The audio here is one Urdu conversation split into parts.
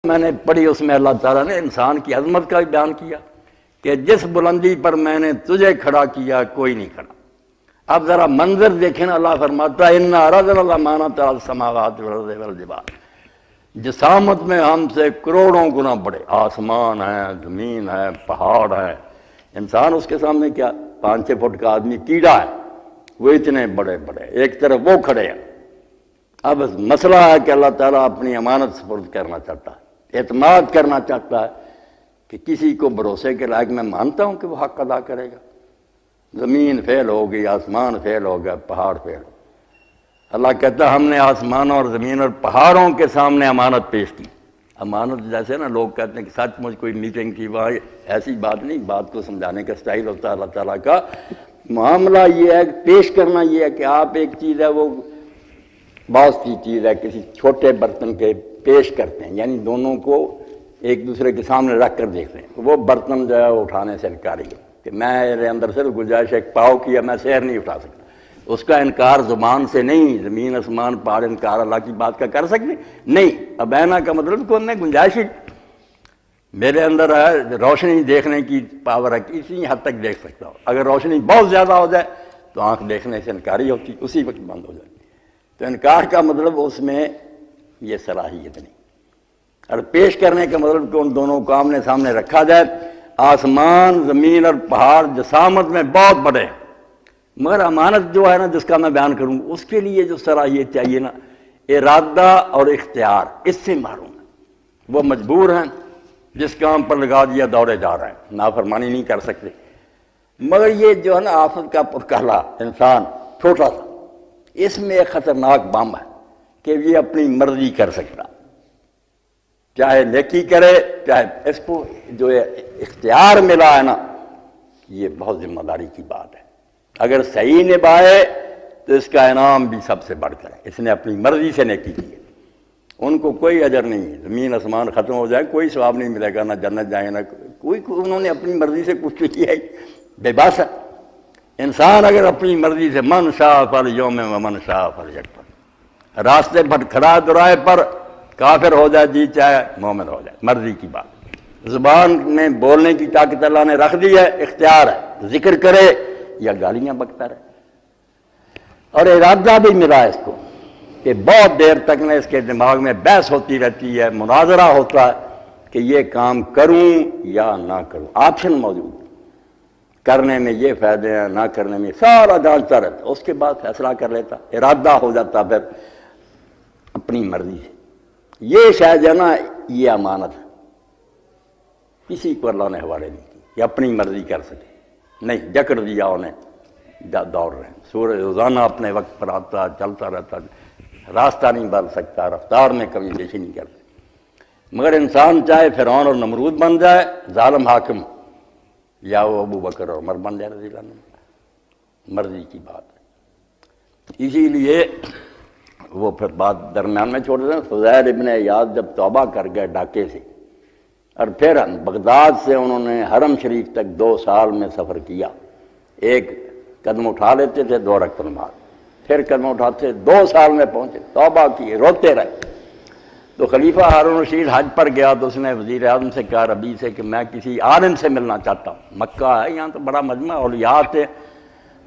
میں نے پڑھی اس میں اللہ تعالیٰ نے انسان کی عظمت کا بھی بیان کیا کہ جس بلندی پر میں نے تجھے کھڑا کیا کوئی نہیں کھڑا۔ اب ذرا منظر دیکھیں نا، اللہ فرماتا ہے اِنَّا عَرَضْنَا الْأَمَانَةَ عَلَى السَّمَاوَاتِ وَالْأَرْضِ وَالْجِبَالِ، جسامت میں ہم سے کروڑوں گنا بڑے، آسمان ہے، زمین ہے، پہاڑ ہے، انسان اس کے سامنے کیا 5-6 فٹ کا آدمی کیڑا ہے، وہ اتنے بڑے بڑے، ایک طرف وہ کھڑے ہیں۔ اب مسئلہ ہے کہ اللہ تعالیٰ اپنی امانت سپرد کرنا چاہتا ہے، اعتماد کرنا چاہتا ہے کہ کسی کو بھروسے کے لائق میں مانتا ہوں کہ وہ حق ادا کرے گا۔ زمین فیل ہو گئی، آسمان فیل ہو گیا، پہاڑ فیل ہو گیا۔ اللہ کہتا ہے ہم نے آسمانوں اور زمین اور پہاڑوں کے سامنے امانت پیش کی۔ امانت جیسے نا لوگ کہتے ہیں کہ سچ مجھ کوئی میٹنگ کی، وہاں ایسی بات نہیں، بات کو سمجھانے کا سٹائل ہوتا ہے اللہ تعالیٰ کا۔ معاملہ یہ ہے کہ پیش کرنا یہ ہے کہ آپ ایک چیز ہے وہ بہت سی چیز ہے، کسی چھوٹے برتن کے پیش کرتے ہیں، یعنی دونوں کو ایک دوسرے کے سامنے رکھ کر دیکھتے ہیں۔ وہ برتن جو ہے وہ اٹھانے سے انکاری ہے کہ میرے اندر صرف گنجائش ایک پاؤ کی ہے، میں سیر نہیں اٹھا سکتا۔ اس کا انکار زبان سے نہیں، زمین آسمان پہاڑ انکار اللہ کی بات کا کر سکتے نہیں۔ ابینا کا مطلب کہ انہیں گنجائش ہی میرے اندر ہے، روشنی دیکھنے کی پاور ہے، اسی حد تک دیکھ سکتا ہوں۔ اگر روشنی بہت زیادہ ہو جائے تو آنکھ دیکھنے سے انکاری ہوتی، اسی وقت بند ہو جائے۔ تو انکار کا مطلب اس میں یہ صلاحیت نہیں، اور پیش کرنے کا مطلب کہ ان دونوں کو آمنے سامنے رکھا جائے۔ آسمان زمین اور پہاڑ جسامت میں بہت بڑے ہیں، مگر امانت جو ہے نا جس کا میں بیان کروں اس کے لیے جو صلاحیت چاہیے نا، ارادہ اور اختیار، اس سے معلوم ہے وہ مجبور ہیں، جس کام پر لگا دیا دوڑے جا رہے ہیں، نافرمانی نہیں کر سکتے۔ مگر یہ جو ہے نا آفت کا پرکہلا انسان چھوٹا سا، اس میں ایک خطرناک بم ہے کہ یہ اپنی مرضی کر سکتا، چاہے نیکی کرے چاہے اس کو جو اختیار ملا ہے نا، یہ بہت ذمہ داری کی بات ہے۔ اگر صحیح نبھائے تو اس کا انعام بھی سب سے بڑھ کر ہے، اس نے اپنی مرضی سے نیکی کی ہے، ان کو کوئی اجر نہیں ہے۔ زمین آسمان ختم ہو جائے کوئی ثواب نہیں ملے گا، نہ جنت جائیں، نہ کوئی، انہوں نے اپنی مرضی سے کچھ کیا ہی بے بس ہے۔ انسان اگر اپنی مرضی سے من شاء فلیؤمن ومن شاء فلیکفر، راستے پر کھڑا درائے پر کافر ہو جائے جی چاہے مومن ہو جائے، مرضی کی بات۔ زبان میں بولنے کی طاقت اللہ نے رکھ دی ہے، اختیار ہے، ذکر کرے یا گالیاں بکتا رہے۔ اور ارادہ بھی ملا اس کو کہ بہت دیر تک نے اس کے دماغ میں بحث ہوتی رہتی ہے، مناظرہ ہوتا ہے کہ یہ کام کروں یا نہ کروں، آپشن موجود ہے، کرنے میں یہ فائدے ہیں، نہ کرنے میں، سارا جانتا رہتا، اس کے بعد فیصلہ کر لیتا، ارادہ ہو جاتا پھر اپنی مرضی سے۔ یہ شاید ہے نا یہ امانت ہے، کسی کو اللہ نے حوالے نہیں کی کہ اپنی مرضی کر سکے، نہیں، جکڑ دیا انہیں، دوڑ رہے ہیں۔ سورج روزانہ اپنے وقت پر آتا، چلتا رہتا، راستہ نہیں بدل سکتا، رفتار میں کمی بیشی نہیں کرتا۔ مگر انسان چاہے فرعون اور نمرود بن جائے ظالم حاکم، یا وہ ابو بکر اور عمر بن جائے رضی اللہ عنہ، مرضی کی بات ہے۔ اسی لیے وہ پھر بات درمیان میں چھوڑ دیتے ہیں۔ فضیل ابن عیاض جب توبہ کر گئے ڈاکے سے، اور پھر بغداد سے انہوں نے حرم شریف تک 2 سال میں سفر کیا، ایک قدم اٹھا لیتے تھے 2 رکعت نماز، پھر قدم اٹھاتے 2 سال میں پہنچے، توبہ کیے، روتے رہے۔ تو خلیفہ ہارون رشید حج پر گیا تو اس نے وزیر اعظم سے کہا ربیع سے کہ میں کسی عالم سے ملنا چاہتا ہوں، مکہ ہے یہاں تو بڑا مجمع اولیاء تھے،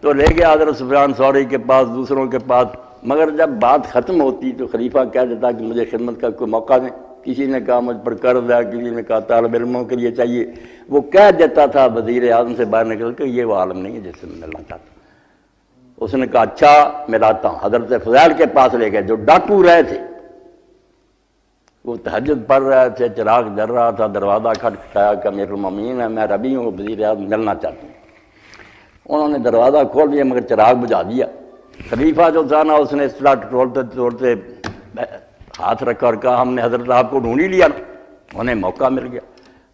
تو لے گیا حضرت سفیان ثوری کے پاس، دوسروں کے پاس۔ مگر جب بات ختم ہوتی تو خلیفہ کہہ دیتا کہ مجھے خدمت کا کوئی موقع دیں، کسی نے کہا مجھ پر قرض ہے، کسی نے کہا طالب علموں کے لیے چاہیے، وہ کہہ دیتا تھا وزیر اعظم سے باہر نکل کے یہ وہ عالم نہیں ہے جس سے میں ملنا چاہتا ہوں۔ اس نے کہا اچھا ملاتا ہوں، حضرت فضیل کے پاس لے گئے جو ڈاکو رہے تھے، وہ تہجد پڑھ رہے تھے، چراغ جل رہا تھا، دروازہ کھٹکھٹایا کہ امیر المومنین ہے، میں ربیع ہوں، وزیر اعظم ملنا چاہتا ہوں۔ انہوں نے دروازہ کھول دیا مگر چراغ بجھا دیا۔ خلیفہ جو تھا نا اس نے اس طرح ٹٹولتے ٹٹولتے ہاتھ رکھا اور کہا ہم نے حضرت آپ کو ڈھونڈ ہی لیا نا۔ انہیں موقع مل گیا،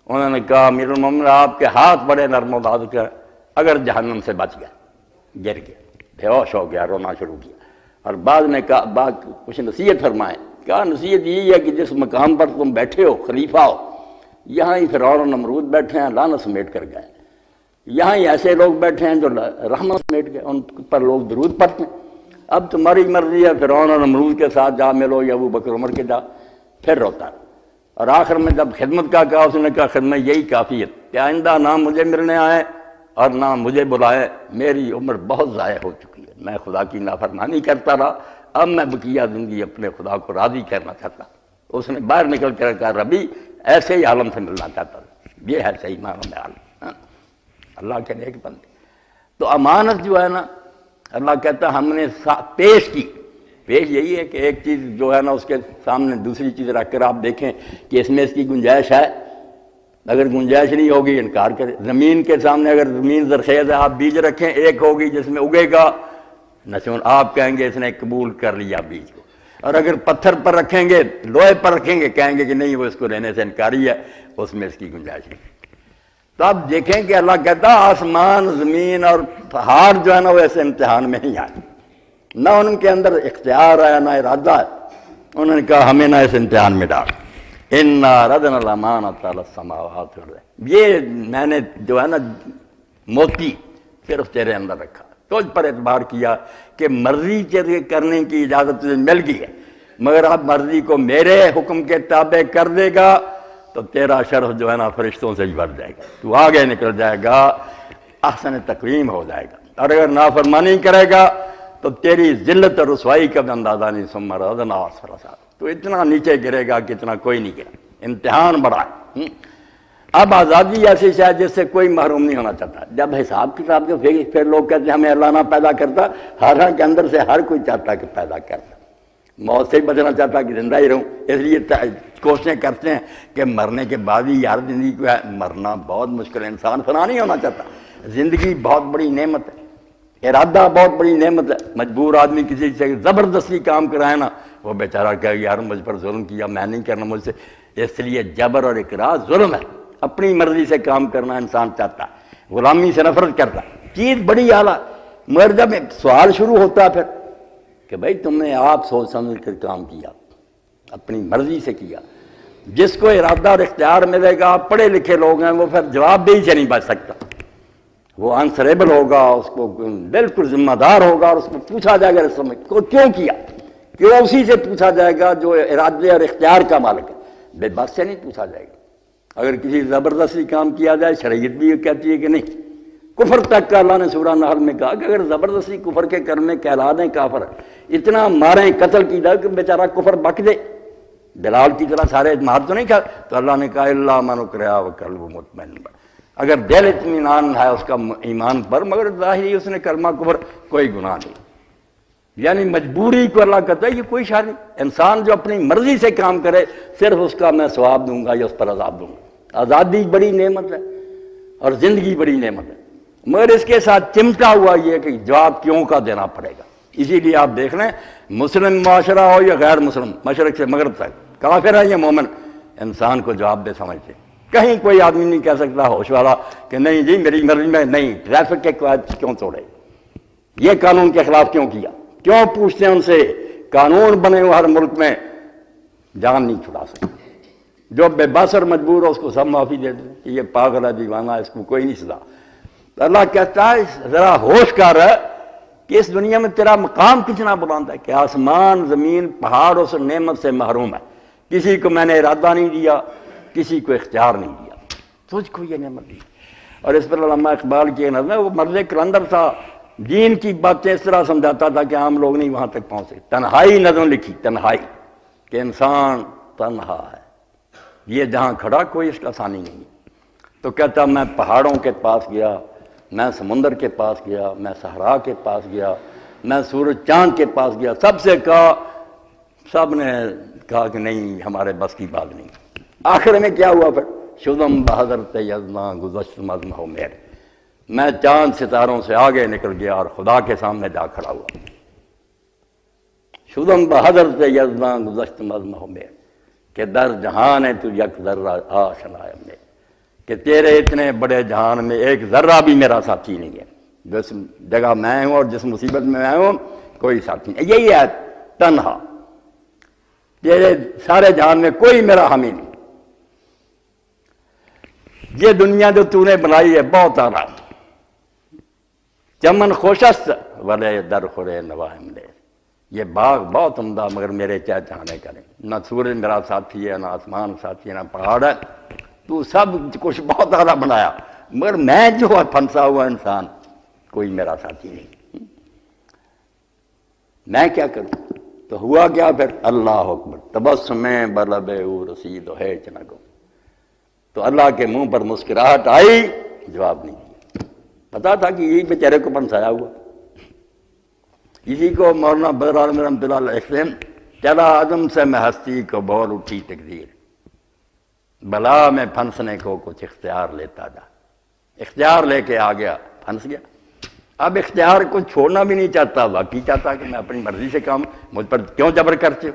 انہوں نے کہا امیر المومنین آپ کے ہاتھ بڑے نرم و نازک ہیں، اگر جہنم سے بچ گیا، گر گیا، بے ہوش ہو گیا، رونا شروع کیا۔ اور بعد نے کہا کچھ نصیحت فرمائیں، کہا نصیحت یہی ہے کہ جس مقام پر تم بیٹھے ہو خلیفہ ہو، یہاں ہی فرعون اور نمرود بیٹھے ہیں، لعنت سمیٹ کر گئے، یہاں ہی ایسے لوگ بیٹھے ہیں جو رحمت سمیٹ گئے، ان پر لوگ درود پڑھتے ہیں۔ اب تمہاری مرضی ہے فرعون اور نمرود کے ساتھ جا ملو یا ابو بکر عمر کے جا، پھر روتا ہے۔ اور آخر میں جب خدمت کا کہا، اس نے کہا خدمت یہی کافی ہے کہ آئندہ نہ مجھے ملنے آئے اور نہ مجھے بلائے، میری عمر بہت ضائع ہو چکی ہے، میں خدا کی نافرمانی کرتا رہا، اب میں بقیہ زندگی اپنے خدا کو راضی کرنا چاہتا۔ اس نے باہر نکل کر کہا ربی ایسے ہی عالم سے ملنا چاہتا تھا، یہ ہے صحیح معنوں میں عالم، اللہ کے نیک بندے۔ تو امانت جو ہے نا، اللہ کہتا ہم نے پیش کی، پیش یہی ہے کہ ایک چیز جو ہے نا اس کے سامنے دوسری چیز رکھ کر آپ دیکھیں کہ اس میں اس کی گنجائش ہے، اگر گنجائش نہیں ہوگی انکار کرے۔ زمین کے سامنے اگر زمین زرخیز ہے، آپ بیج رکھیں، ایک ہوگی جس میں اگے گا نشون، آپ کہیں گے اس نے قبول کر لیا بیج کو، اور اگر پتھر پر رکھیں گے، لوہے پر رکھیں گے، کہیں گے کہ نہیں وہ اس کو لینے سے انکاری ہے، اس میں اس کی گنجائش نہیں۔ تو آپ دیکھیں کہ اللہ کہتا آسمان زمین اور پہاڑ جو ہے نا وہ ایسے امتحان میں نہیں آئے، نہ ان کے اندر اختیار ہے نہ ارادہ ہے، انہوں نے کہا ہمیں نہ اس امتحان میں ڈال۔ اِنَّا عَرَضْنَا الْأَمَانَةَ عَلَى السَّمَاوَاتِ وَالْأَرْضِ، یہ میں نے جو ہے نا موتی صرف تیرے اندر رکھا، تجھ پر اعتبار کیا کہ مرضی تیرے کرنے کی اجازت تجھے مل گئی ہے، مگر اب مرضی کو میرے حکم کے تابع کر دے گا تو تیرا شرف جو ہے نا فرشتوں سے ہی بڑھ جائے گا، تو آگے نکل جائے گا، احسن تقویم ہو جائے گا، اور اگر نافرمانی کرے گا تو تیری ذلت اور رسوائی کا بھی اندازہ نہیں، ثم رددناہ اسفل سافلین، تو اتنا نیچے گرے گا کہ اتنا کوئی نہیں گرا، امتحان بڑا ہے۔ اب آزادی ایسی شاید جس سے کوئی محروم نہیں ہونا چاہتا، جب حساب کتاب کے پھر لوگ کہتے ہیں ہمیں اللہ نہ پیدا کرتا، ہر کے اندر سے ہر کوئی چاہتا کہ پیدا کرتا، موت سے ہی بچنا چاہتا کہ زندہ ہی رہوں، اس لیے کوششیں کرتے ہیں کہ مرنے کے بعد ہی یار زندگی کو ہے، مرنا بہت مشکل ہے، انسان فنا نہیں ہونا چاہتا، زندگی بہت بڑی نعمت ہے، ارادہ بہت بڑی نعمت ہے، مجبور آدمی کسی سے زبردستی کام کرائے نا، وہ بیچارہ کہے یار مجھ پر ظلم کیا، میں نہیں کرنا مجھ سے، اس لیے جبر اور اکراہ ظلم ہے، اپنی مرضی سے کام کرنا انسان چاہتا ہے، غلامی سے نفرت کرتا ہے، چیز بڑی اعلیٰ، مگر جب سوال شروع ہوتا ہے پھر کہ بھائی تم نے آپ سوچ سمجھ کر کام کیا، اپنی مرضی سے کیا، جس کو ارادہ اور اختیار ملے گا، پڑھے لکھے لوگ ہیں، وہ پھر جواب دہی سے نہیں بچ سکتا، وہ آنسریبل ہوگا، اس کو بالکل ذمہ دار ہوگا، اور اس کو پوچھا جائے گا اس سمجھ کو کیوں کیا، کیوں اسی سے پوچھا جائے گا جو ارادے اور اختیار کا مالک ہے، بے بس سے نہیں پوچھا جائے گا۔ اگر کسی زبردستی کام کیا جائے، شریعت بھی یہ کہتی ہے کہ نہیں، کفر تک کا اللہ نے سورہ نحل میں کہا کہ اگر زبردستی کفر کے کرنے کہلا دیں کافر، اتنا ماریں قتل کی جائے کہ بیچارہ کفر بک دے، بلال کی طرح سارے مار تو نہیں کھا، تو اللہ نے کہا الا من اکرہ وقلبہ مطمئن، اگر دل اطمینان ہے اس کا ایمان پر، مگر ظاہری اس نے کلمہ کفر، کوئی گناہ نہیں، یعنی مجبوری کو اللہ کہتا ہے یہ کوئی شان نہیں، انسان جو اپنی مرضی سے کام کرے صرف اس کا میں ثواب دوں گا یا اس پر عذاب دوں گا۔ آزادی بڑی نعمت ہے اور زندگی بڑی نعمت ہے، مگر اس کے ساتھ چمٹا ہوا یہ کہ جواب کیوں کا دینا پڑے گا۔ اسی لیے آپ دیکھ لیں مسلم معاشرہ ہو یا غیر مسلم، مشرق سے مغرب تک، کافر ہے یا مومن، انسان کو جواب دہ سمجھتے، کہیں کوئی آدمی نہیں کہہ سکتا ہوش والا کہ نہیں جی میری مرضی میں نہیں، ٹریفک کے قواعد کیوں توڑے، یہ قانون کے خلاف کیوں کیا، کیوں پوچھتے ہیں ان سے، قانون بنے ہوئے ہر ملک میں، جان نہیں چھڑا سکتے، جو بے بس اور مجبور ہو اس کو سب معافی دے دیں کہ یہ پاگل ہے دیوانہ ہے، اس کو کوئی نہیں سزا۔ تو اللہ کہتا ہے ذرا ہوش کر کہ اس دنیا میں تیرا مقام کتنا بلند ہے، کہ آسمان زمین پہاڑ اس نعمت سے محروم ہے، کسی کو میں نے ارادہ نہیں دیا، کسی کو اختیار نہیں دیا، تجھ کو یہ نعمت دی۔ اور اس پر علامہ اقبال کی نظم ہے، وہ مرد کلندر تھا، دین کی باتیں اس طرح سمجھاتا تھا کہ عام لوگ نہیں وہاں تک پہنچے، تنہائی نظم لکھی، تنہائی، کہ انسان تنہا ہے، یہ جہاں کھڑا کوئی اس کا ثانی نہیں ہے۔ تو کہتا میں پہاڑوں کے پاس گیا، میں سمندر کے پاس گیا، میں صحرا کے پاس گیا، میں سورج چاند کے پاس گیا، سب سے کہا، سب نے کہا کہ نہیں ہمارے بس کی بات نہیں۔ آخر میں کیا ہوا پھر، شدم بحضرت یزداں گزشت مزمہ ہو میرے، میں چاند ستاروں سے آگے نکل گیا اور خدا کے سامنے جا کھڑا ہوا، شدم بحضرت یزداں گزشت مزمہ ہو میرے، کہ در جہان ہے تو یک ذرہ آشنا ہے میرے، کہ تیرے اتنے بڑے جہان میں ایک ذرہ بھی میرا ساتھی نہیں ہے، جس جگہ میں ہوں اور جس مصیبت میں میں ہوں کوئی ساتھی نہیں، یہی ہے تنہا، تیرے سارے جہان میں کوئی میرا حامی نہیں، یہ دنیا جو تو نے بنائی ہے بہت اعلیٰ، چمن خوشست ولے در خورے نواہم لے، یہ باغ بہت عمدہ مگر میرے چہچہانے کا نہیں، نہ سورج میرا ساتھی ہے، نہ آسمان ساتھی ہے، نہ پہاڑ ہے، تو سب کچھ بہت اعلیٰ بنایا، مگر میں جو پھنسا ہوا انسان کوئی میرا ساتھی نہیں، میں کیا کروں؟ تو ہوا کیا پھر؟ اللہ اکبر، تبسم بلب او رسید و ہے چنگو، تو اللہ کے منہ پر مسکراہٹ آئی، جواب نہیں دیا، پتا تھا کہ یہی بیچارے کو پھنسایا ہوا۔ اسی کو مولانا بدر عالم رحمۃ اللہ علیہ لکھتے ہیں، چلا عدم سے میں ہستی کو بول اٹھی تقدیر، بلا میں پھنسنے کو کچھ اختیار لیتا جا، اختیار لے کے آ گیا، پھنس گیا۔ اب اختیار کو چھوڑنا بھی نہیں چاہتا، واقعی چاہتا کہ میں اپنی مرضی سے کام، مجھ پر کیوں جبر کرتے ہو؟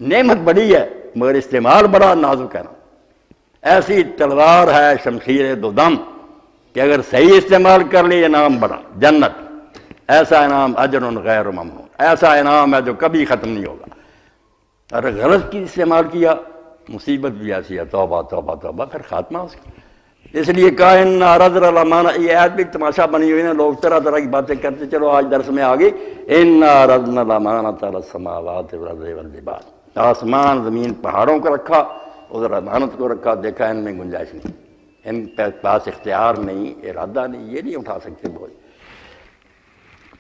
نعمت بڑی ہے مگر استعمال بڑا نازک ہے نا۔ ایسی تلوار ہے شمشیر دو دم کہ اگر صحیح استعمال کر لی انعام بڑا، جنت، ایسا انعام اجر غیر ممنون، ایسا انعام ہے جو کبھی ختم نہیں ہوگا، اور غلط کی استعمال کیا مصیبت بھی ایسی ہے، توبہ توبہ توبہ، پھر خاتمہ اس کا۔ اس لیے کہا ان عرض الامانہ، یہ آیت بھی تماشا بنی ہوئی ہے، لوگ طرح طرح کی باتیں کرتے، چلو آج درس میں آگئی، ان عرضنا الامانۃ علی السماوات والارض والجبال، آسمان زمین پہاڑوں کو رکھا، ادھر امانت کو رکھا، دیکھا ان میں گنجائش نہیں، ان کے پاس اختیار نہیں، ارادہ نہیں، یہ نہیں اٹھا سکتے بوجھ۔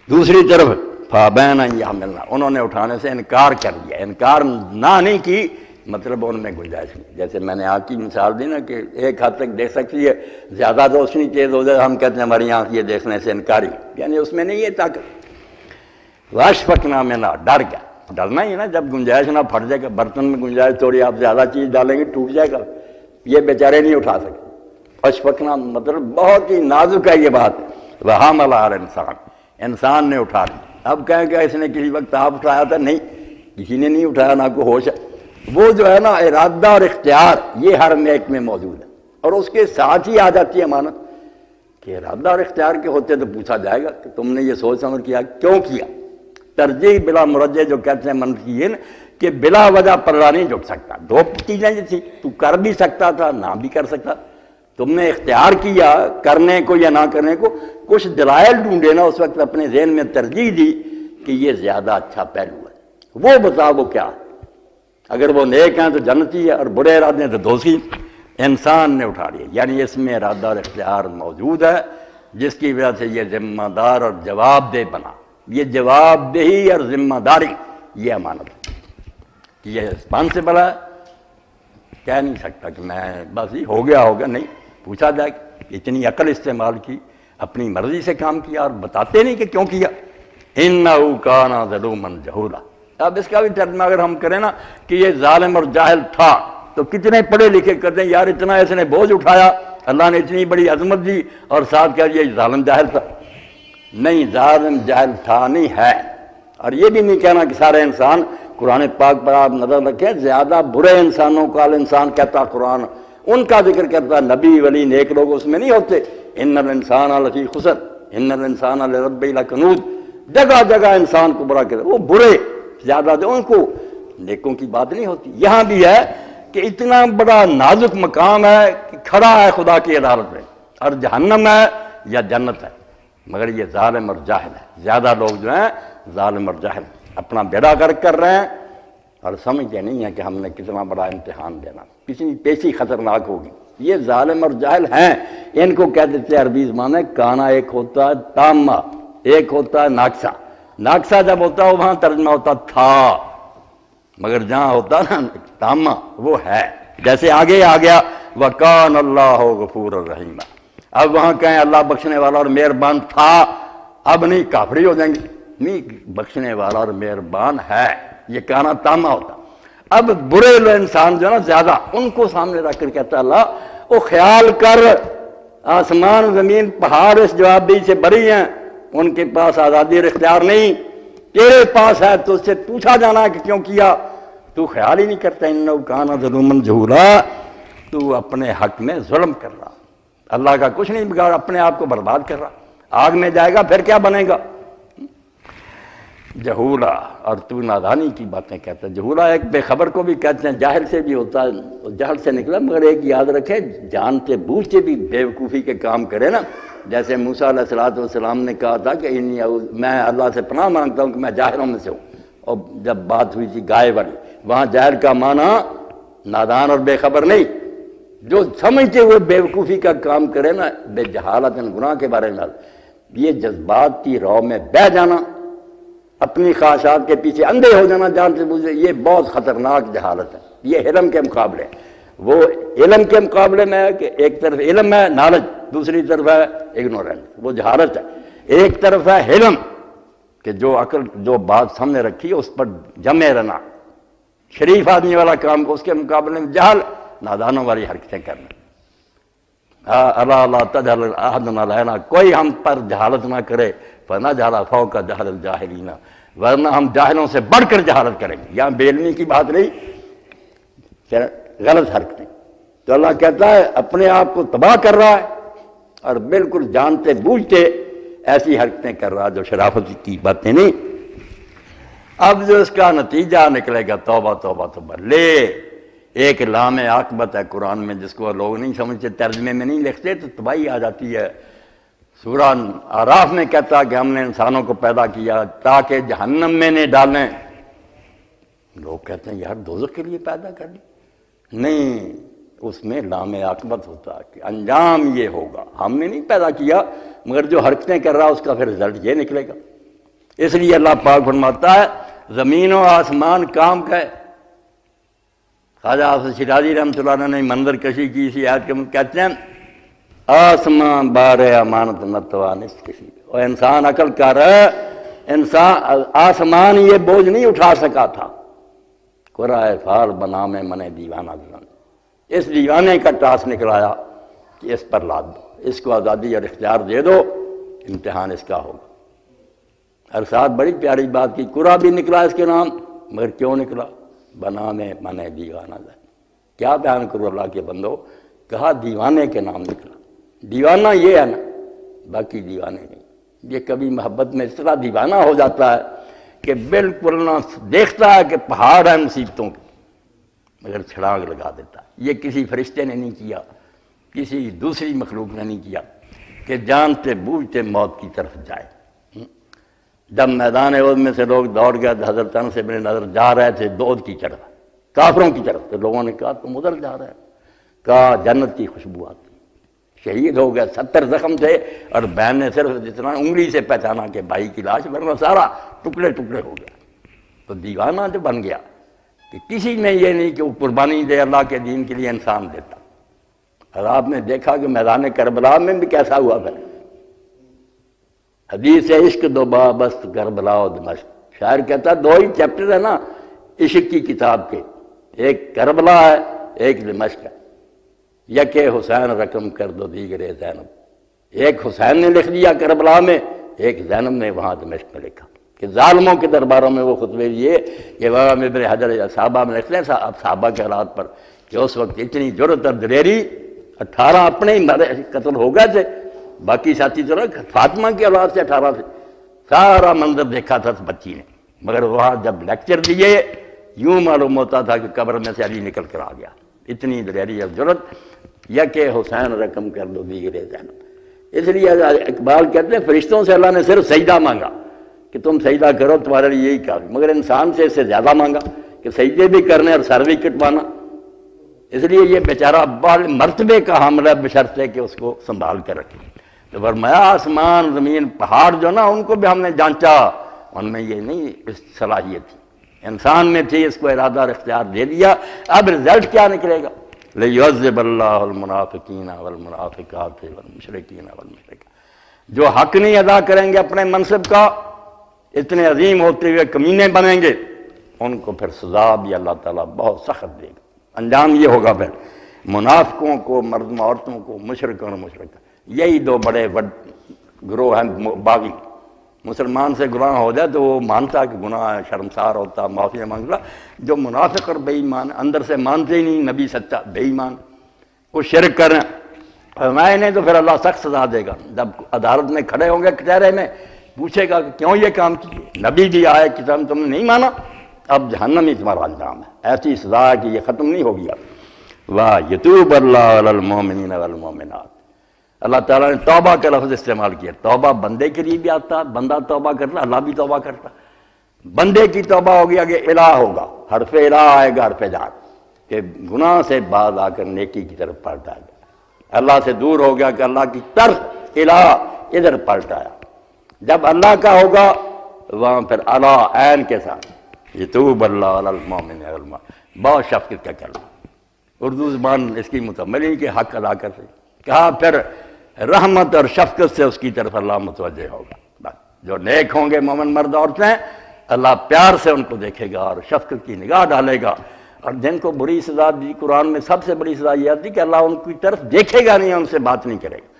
دوسری طرف فابین ان یحملنہ، انہوں نے اٹھانے سے انکار کر دیا، انکار نہ نہیں کی، مطلب ان میں گنجائش نہیں۔ جیسے میں نے آنکھ کی مثال دی نا کہ ایک حد تک دیکھ سکتی ہے، زیادہ روشنی تیز ہو جائے ہم کہتے ہیں ہماری آنکھ یہ دیکھنے سے انکاری، یعنی اس میں نہیں ہے طاقت۔ واشفقنا منہا، ڈر گیا، ڈرنا ہی ہے نا، جب گنجائش نہ پھٹ جائے گا، برتن میں گنجائش تھوڑی آپ زیادہ چیز ڈالیں گے ٹوٹ جائے گا، یہ بیچارے نہیں اٹھا سکتے۔ واشفقنا مطلب بہت ہی نازک ہے یہ بات، وحملہا الانسان، انسان نے اٹھا لی۔ اب کہیں کہ اس نے کسی وقت آپ اٹھایا تھا؟ نہیں، کسی نے نہیں اٹھایا، نہ کوئی ہوش ہے۔ وہ جو ہے نا ارادہ اور اختیار، یہ ہر نیک میں موجود ہے، اور اس کے ساتھ ہی آ جاتی ہے امانت کہ ارادہ اور اختیار کے ہوتے تو پوچھا جائے گا کہ تم نے یہ سوچ سمجھ کیا، کیوں کیا؟ ترجیح بلا مرجع جو کہتے ہیں منفی یہ کہ بلا وجہ پلڑا نہیں جھک سکتا، دو چیزیں جو تھی، تو کر بھی سکتا تھا، نہ بھی کر سکتا، تم نے اختیار کیا کرنے کو یا نہ کرنے کو، کچھ دلائل ڈھونڈے نا اس وقت، اپنے ذہن میں ترجیح دی کہ یہ زیادہ اچھا پہلو ہے، وہ بتا وہ کیا ہے۔ اگر وہ نیک ہیں تو جنتی ہے، اور برے ارادے ہیں تو دوزخی۔ انسان نے اٹھا لیا، یعنی اس میں ارادہ اور اختیار موجود ہے، جس کی وجہ سے یہ ذمہ دار اور جواب دہ بنا۔ یہ جواب دہی اور ذمہ داری، یہ امانت ہے، یہ رسپانسبل ہے۔ کہہ نہیں سکتا کہ میں بس یہ ہو گیا، نہیں، پوچھا جائے کہ اتنی عقل استعمال کی، اپنی مرضی سے کام کیا، اور بتاتے نہیں کہ کیوں کیا۔ اِنَّهُ كَانَ ظَلُومًا جَهُولًا۔ اب اس کا بھی ترجمہ اگر ہم کریں نا کہ یہ ظالم اور جاہل تھا، تو کتنے پڑھے لکھے کرتے ہیں یار اتنا اس نے بوجھ اٹھایا، اللہ نے اتنی بڑی عظمت دی، اور ساتھ کہہ یہ ظالم جاہل تھا۔ نہیں، ظالم جاہل تھا نہیں ہے۔ اور یہ بھی نہیں کہنا کہ سارے انسان، قرآن پاک پر آپ نظر رکھیں، زیادہ برے انسانوں کو الانسان کہتا قرآن، ان کا ذکر کرتا، نبی ولی نیک لوگ اس میں نہیں ہوتے۔ ان الانسان لفی خسر ان الانسان لربہ لکنود، جگہ جگہ انسان کو برا کہتا، وہ برے زیادہ دے، ان کو نیکوں کی بات نہیں ہوتی۔ یہاں بھی ہے کہ اتنا بڑا نازک مقام ہے کہ کھڑا ہے خدا کی عدالت میں، اور جہنم ہے یا جنت ہے، مگر یہ ظالم اور جاہل ہے۔ زیادہ لوگ جو ہیں ظالم اور جاہل اپنا بیڑا غرق کر رہے ہیں، اور سمجھتے نہیں ہیں کہ ہم نے کتنا بڑا امتحان دینا، کتنی پیشی خطرناک ہوگی۔ یہ ظالم اور جاہل ہیں، ان کو کہہ دیتے ہیں عربی زبان میں کانا، ایک ہوتا ہے تامہ، ایک ہوتا ہے ناقصہ۔ ناقصہ جب ہوتا ہے وہاں ترجمہ ہوتا تھا، مگر جہاں ہوتا نا تامہ وہ ہے۔ جیسے آگے آ گیا وَكَانَ اللَّهُ غَفُورًا رَحِيمًا، اب وہاں کہیں اللہ بخشنے والا اور مہربان تھا، اب نہیں کافری ہو جائیں گے، نہیں، بخشنے والا اور مہربان ہے، یہ کانا تامہ ہوتا۔ اب برے لو انسان جو نا زیادہ، ان کو سامنے رکھ کر کہتا اللہ وہ خیال کر، آسمان زمین پہاڑ اس جواب دہی سے بری ہیں، ان کے پاس آزادی اور اختیار نہیں، تیرے پاس ہے، تو اس سے پوچھا جانا کہ کیوں کیا، تو خیال ہی نہیں کرتا۔ انہ کان ظلوما جہولا، تو اپنے حق میں ظلم کر رہا، اللہ کا کچھ نہیں بگاڑ، اپنے آپ کو برباد کر رہا، آگ میں جائے گا پھر کیا بنے گا؟ جہولا، اور تو نادانی کی باتیں کہتا ہے۔ جہولا ایک بے خبر کو بھی کہتے ہیں، جاہل سے بھی ہوتا ہے، جہل سے نکلا، مگر ایک یاد رکھے جانتے بوجھتے بھی بے وقوفی کے کام کرے نا، جیسے موسیٰ علیہ السلام نے کہا تھا کہ میں اللہ سے پناہ مانگتا ہوں کہ میں جاہلوں میں سے ہوں، اور جب بات ہوئی تھی گائے والی، وہاں جاہل کا معنی نادان اور بے خبر نہیں، جو سمجھتے ہوئے بیوقوفی کا کام کرے نا، بے جہالت گناہ کے بارے میں، یہ جذبات کی رو میں بہہ جانا، اپنی خواہشات کے پیچھے اندھے ہو جانا جان سے بوجھے، یہ بہت خطرناک جہالت ہے۔ یہ علم کے مقابلے، وہ علم کے مقابلے میں ہے کہ ایک طرف علم ہے نالج، دوسری طرف ہے اگنورنس، وہ جہالت ہے۔ ایک طرف ہے علم کہ جو عقل جو بات سامنے رکھی ہے اس پر جمے رہنا، شریف آدمی والا کام، اس کے مقابلے میں جہل، نادانوں والی حرکتیں کرنا۔ اللہ اللہ تجہل احد علینا، کوئی ہم پر جہالت نہ کرے، فنجعل فوق جہل الجاہلین، ورنہ ہم جاہلوں سے بڑھ کر جہالت کریں گے۔ یہاں بے علمی کی بات نہیں، غلط حرکتیں۔ تو اللہ کہتا ہے اپنے آپ کو تباہ کر رہا ہے اور بالکل جانتے بوجھتے ایسی حرکتیں کر رہا جو شرافت کی باتیں نہیں۔ اب جو اس کا نتیجہ نکلے گا توبہ توبہ توبہ، لے ایک لام عاقبت ہے قرآن میں جس کو لوگ نہیں سمجھتے، ترجمے میں نہیں لکھتے تو تباہی آ جاتی ہے۔ سورہ اعراف میں کہتا کہ ہم نے انسانوں کو پیدا کیا تاکہ جہنم میں نہ ڈالیں۔ لوگ کہتے ہیں یار دوزخ کے لیے پیدا کر لی، نہیں، اس میں لام عاقبت ہوتا ہے کہ انجام یہ ہوگا، ہم نے نہیں پیدا کیا مگر جو حرکتیں کر رہا اس کا پھر رزلٹ یہ نکلے گا۔ اس لیے اللہ پاک فرماتا ہے زمین و آسمان کام کا ہے۔ خواجہ حافظ شیرازی رحمۃ اللہ علیہ نے منظر کشی کی اسی آیت کے کہتے ہیں آسمان بار امانت نہ توانست کسی، اور انسان عقل کر ہے، انسان آسمان یہ بوجھ نہیں اٹھا سکا تھا، قرائے فال بنا میں من دیوانہ دیوان، اس دیوانے کا ٹاس نکلایا کہ اس پر لاد دو، اس کو آزادی اور اختیار دے دو، امتحان اس کا ہوگا۔ اور ساتھ بڑی پیاری بات کی، قرآن بھی نکلا اس کے نام، مگر کیوں نکلا؟ بنا میں من دیوانہ دیوان، کیا بیان کرو اللہ کے بندو، کہا دیوانے کے نام نکلا۔ دیوانہ یہ ہے نا، باقی دیوانے نہیں۔ یہ کبھی محبت میں اس طرح دیوانہ ہو جاتا ہے کہ بالکل نہ دیکھتا ہے کہ پہاڑ ہے مصیبتوں کے، مگر چھڑانگ لگا دیتا ہے۔ یہ کسی فرشتے نے نہیں کیا، کسی دوسری مخلوق نے نہیں کیا کہ جانتے بوجھتے موت کی طرف جائے۔ جب میدان عہد میں سے لوگ دوڑ گئے تو حضرت انس بن نضر جا رہے تھے دودھ کی طرف، کافروں کی طرف، تو لوگوں نے کہا تم ادھر جا رہے ہیں، کہا جنت کی خوشبو آتی۔ شہید ہو گیا، 70 زخم تھے، اور بہن نے صرف جتنا انگلی سے پہچانا کہ بھائی کی لاش، ورنہ سارا ٹکڑے ٹکڑے ہو گیا۔ تو دیوانہ جو بن گیا کہ کسی میں یہ نہیں کہ وہ قربانی دے اللہ کے دین کے لیے انسان دیتا۔ اور آپ نے دیکھا کہ میدان کربلا میں بھی کیسا ہوا پھر، حدیث عشق دو بابست کربلا و دمشق، شاعر کہتا ہے دو ہی چیپٹر ہے نا عشق کی کتاب کے، ایک کربلا ہے ایک دمشق ہے، یک حسین رقم کر دو دیگر زینب، ایک حسین نے لکھ دیا کربلا میں، ایک زینب نے وہاں دمشق میں لکھا، کہ ظالموں کے درباروں میں وہ خطبے دیے کہ امام ابن حجر صحابہ میں لکھتے ہیں صحابہ کے حالات پر کہ اس وقت اتنی جرأت اور دلیری، 18 اپنے ہی قتل ہو گئے تھے، باقی ساتھی تو فاطمہ کی اولاد سے 18 تھے، سارا منظر دیکھا تھا اس بچی نے، مگر وہاں جب لیکچر دیے یوں معلوم ہوتا تھا کہ قبر میں سے علی نکل کر آ گیا، اتنی دلیری اور جرأت۔ یک حسین رقم کر دو دیگر زینب، اس لیے اقبال کہتے ہیں فرشتوں سے اللہ نے صرف سجدہ مانگا کہ تم سجدہ کرو تمہارے لیے یہی کافی، مگر انسان سے اس سے زیادہ مانگا کہ سجدے بھی کرنے اور سر بھی کٹوانا۔ اس لیے یہ بیچارہ بڑے مرتبے کا حامل ہے بشرطے کہ اس کو سنبھال کر رکھے۔ تو فرمایا آسمان زمین پہاڑ جو نا ان کو بھی ہم نے جانچا، ان میں یہ نہیں صلاحیت تھی، انسان میں تھی، اس کو ارادہ اور اختیار دے دیا۔ اب رزلٹ کیا نکلے گا؟ لِيُعَذِّبَ اللَّهُ الْمُنَافِقِينَ وَالْمُنَافِقَاتِ وَالْمُشْرِكِينَ وَالْمُشْرِكَاتِ، جو حق نہیں ادا کریں گے اپنے منصب کا، اتنے عظیم ہوتے ہوئے کمینے بنیں گے، ان کو پھر سزا بھی اللہ تعالیٰ بہت سخت دے گا۔ انجام یہ ہوگا پھر منافقوں کو، مرد عورتوں کو، مشرکوں اور مشرکات، یہی دو بڑے گروہ ہیں باغی۔ مسلمان سے گناہ ہو جائے تو وہ مانتا کہ گناہ ہے، شرمسار ہوتا، معافی مانگتا۔ جو منافق اور بے ایمان اندر سے مانتے ہی نہیں نبی سچا، بے ایمان، وہ شرک کر رہے ہیں، فرمایا نہیں تو پھر اللہ سخت سزا دے گا۔ جب عدالت میں کھڑے ہوں گے کچہرے میں، پوچھے گا کہ کیوں یہ کام کیے، نبی بھی آئے کہ تم نے نہیں مانا، اب جہنم ہی تمہارا انجام ہے۔ ایسی سزا ہے کہ یہ ختم نہیں ہوگی اب۔ وَيَتُوبَ اللَّهُ عَلَى الْمُؤْمِنِينَ وَالْمُؤْمِنَاتِ، اللہ تعالیٰ نے توبہ کا لفظ استعمال کیا۔ توبہ بندے کے لیے بھی آتا، بندہ توبہ کرتا، اللہ بھی توبہ کرتا۔ بندے کی توبہ ہوگی، آگے الہ ہوگا، حرف الہ آئے گا، حرف جار، کہ گناہ سے باز آ کر نیکی کی طرف پلٹ آئے گا، اللہ سے دور ہو گیا کہ اللہ کی طرف الہ ادھر پلٹ آیا۔ جب اللہ کا ہوگا وہاں پھر اللہ عین کے ساتھ یتوب اللہ علی المؤمن والمؤمنات، بہت شفقت کا کلمہ، اردو زبان اس کی متملی کے حق ادا کر سکے، کہا پھر رحمت اور شفقت سے اس کی طرف اللہ متوجہ ہوگا۔ بس جو نیک ہوں گے مومن مرد عورتیں، اللہ پیار سے ان کو دیکھے گا اور شفقت کی نگاہ ڈالے گا، اور جن کو بری سزا دی قرآن میں سب سے بڑی سزا یہ آتی کہ اللہ ان کی طرف دیکھے گا نہیں، ان سے بات نہیں کرے گا۔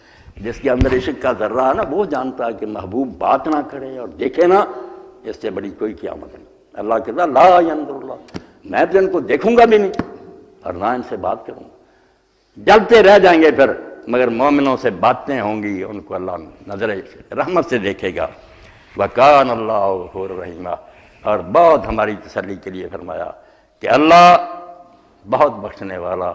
جس کے اندر عشق کا ذرہ ہے نا، وہ جانتا ہے کہ محبوب بات نہ کرے اور دیکھے نہ، اس سے بڑی کوئی قیامت نہیں۔ اللہ کہتا ہے لا ینظر اللہ، میں تو ان کو دیکھوں گا بھی نہیں اور نہ ان سے بات کروں گا۔ جلتے رہ جائیں گے پھر، مگر مومنوں سے باتیں ہوں گی، ان کو اللہ نظر رحمت سے دیکھے گا۔ وَكَانَ اللَّهُ غَفُورًا رَحِيمًا، اور بہت ہماری تسلی کے لیے فرمایا کہ اللہ بہت بخشنے والا،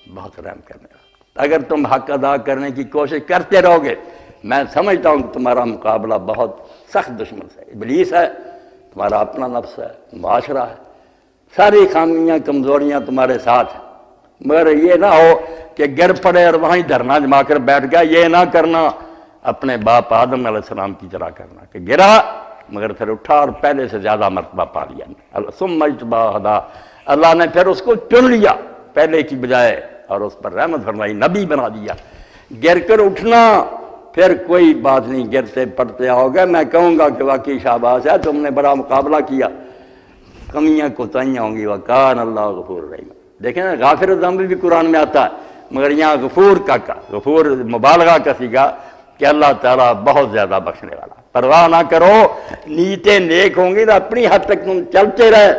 بہت رحم کرنے والا۔ اگر تم حق ادا کرنے کی کوشش کرتے رہو گے، میں سمجھتا ہوں کہ تمہارا مقابلہ بہت سخت دشمن سے، ابلیس ہے، تمہارا اپنا نفس ہے، معاشرہ ہے، ساری خامیاں کمزوریاں تمہارے ساتھ ہیں، مگر یہ نہ ہو کہ گر پڑے اور وہیں دھرنا جما کر بیٹھ گیا۔ یہ نہ کرنا، اپنے باپ آدم علیہ السلام کی طرح کرنا کہ گرا مگر پھر اٹھا اور پہلے سے زیادہ مرتبہ پا لیا۔ ثم اجتباہ ہدا، اللہ نے پھر اس کو چن لیا پہلے کی بجائے اور اس پر رحمت فرمائی، نبی بنا دیا۔ گر کر اٹھنا پھر کوئی بات نہیں، گرتے پڑتے آؤ گے، میں کہوں گا کہ واقعی شاباش ہے، تم نے بڑا مقابلہ کیا، کمیاں کوتاہیاں ہوں گی۔ وَكَانَ اللَّهُ غَفُورًا رَحِيمًا، دیکھیں نا غافر ذنب بھی قرآن میں آتا ہے، مگر یہاں غفور کا غفور مبالغہ کا سیگا کہ اللہ تعالیٰ بہت زیادہ بخشنے والا۔ پرواہ نہ کرو، نیتیں نیک ہوں گی تو اپنی حد تک تم چلتے رہے،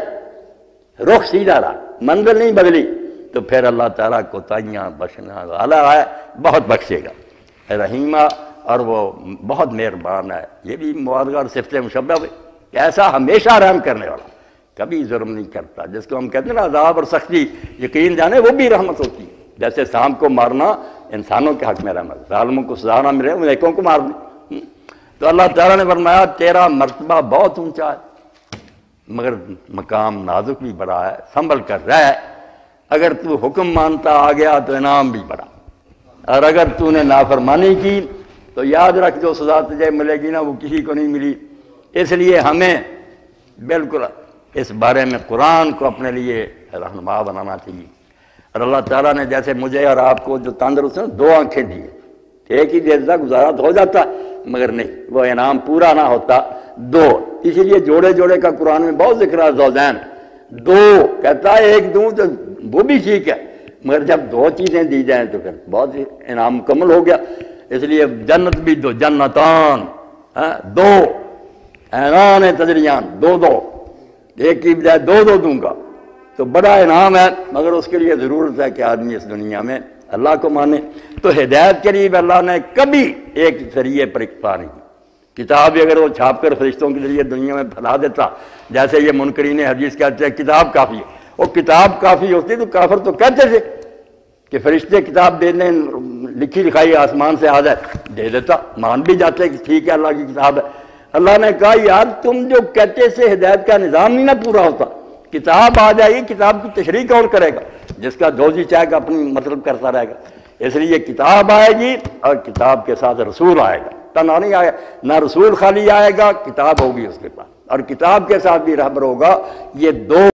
رخ سیدھا رہا، منزل نہیں بدلی، تو پھر اللہ تعالیٰ کوتاہیاں بخشنا والا ہے، بہت بخشے گا۔ رحیمہ، اور وہ بہت مہربان ہے، یہ بھی موازگہ اور صفت مشبہ ہے کہ ایسا ہمیشہ رحم کرنے والا، کبھی ظلم نہیں کرتا۔ جس کو ہم کہتے ہیں نا عذاب اور سختی، یقین جانے وہ بھی رحمت ہوتی ہے۔ جیسے سانپ کو مارنا انسانوں کے حق میں رحمت، ظالموں کو سزا نہ ملے نیکوں کو مار دیں۔ تو اللہ تعالیٰ نے فرمایا تیرا مرتبہ بہت اونچا ہے، مگر مقام نازک بھی بڑا ہے، سنبھل کر رہ۔ اگر تو حکم مانتا آ گیا تو انعام بھی بڑا، اور اگر تو نے نافرمانی کی تو یاد رکھ جو سزا تجھے ملے گی نا وہ کسی کو نہیں ملی۔ اس لیے ہمیں بالکل اس بارے میں قرآن کو اپنے لیے رہنما بنانا چاہیے۔ اور اللہ تعالیٰ نے جیسے مجھے اور آپ کو جو تندرست ہیں 2 آنکھیں دی، ایک ہی دیر تک گزارا تو ہو جاتا مگر نہیں، وہ انعام پورا نہ ہوتا 2۔ اسی لیے جوڑے جوڑے کا قرآن میں بہت ذکر ہے، زوجین 2 کہتا ہے، 1 دوں تو وہ بھی ٹھیک ہے، مگر جب 2 چیزیں دی جائیں تو پھر بہت انعام مکمل ہو گیا۔ اس لیے جنت بھی 2، جنتان 2، اعنان تجریان 2، ایک کی بجائے 2 دوں گا تو بڑا انعام ہے، مگر اس کے لیے ضرورت ہے کہ آدمی اس دنیا میں اللہ کو مانے۔ تو ہدایت کے لیے اللہ نے کبھی ایک ذریعے پر اکتفا نہیں کی۔ کتاب بھی اگر وہ چھاپ کر فرشتوں کے ذریعے دنیا میں پھیلا دیتا، جیسے یہ منکرین حدیث کہتے ہیں کتاب کافی ہے، وہ کتاب کافی ہوتی تو کافر تو کہتے تھے کہ فرشتے کتاب دے دیں، لکھی لکھائی آسمان سے آ جائے، دے دیتا، مان بھی جاتے کہ ٹھیک ہے اللہ کی کتاب ہے۔ اللہ نے کہا یار تم جو کہتے سے ہدایت کا نظام نہیں نہ پورا ہوتا، کتاب آ جائے گی، کتاب کی تشریح کون کرے گا؟ جس کا جو جی چاہے گا اپنی مطلب کرتا رہے گا۔ اس لیے کتاب آئے گی اور کتاب کے ساتھ رسول آئے گا، تنہا نہیں آئے گا، نہ رسول خالی آئے گا، کتاب ہوگی اس کے پاس، اور کتاب کے ساتھ بھی رہبر ہوگا۔ یہ 2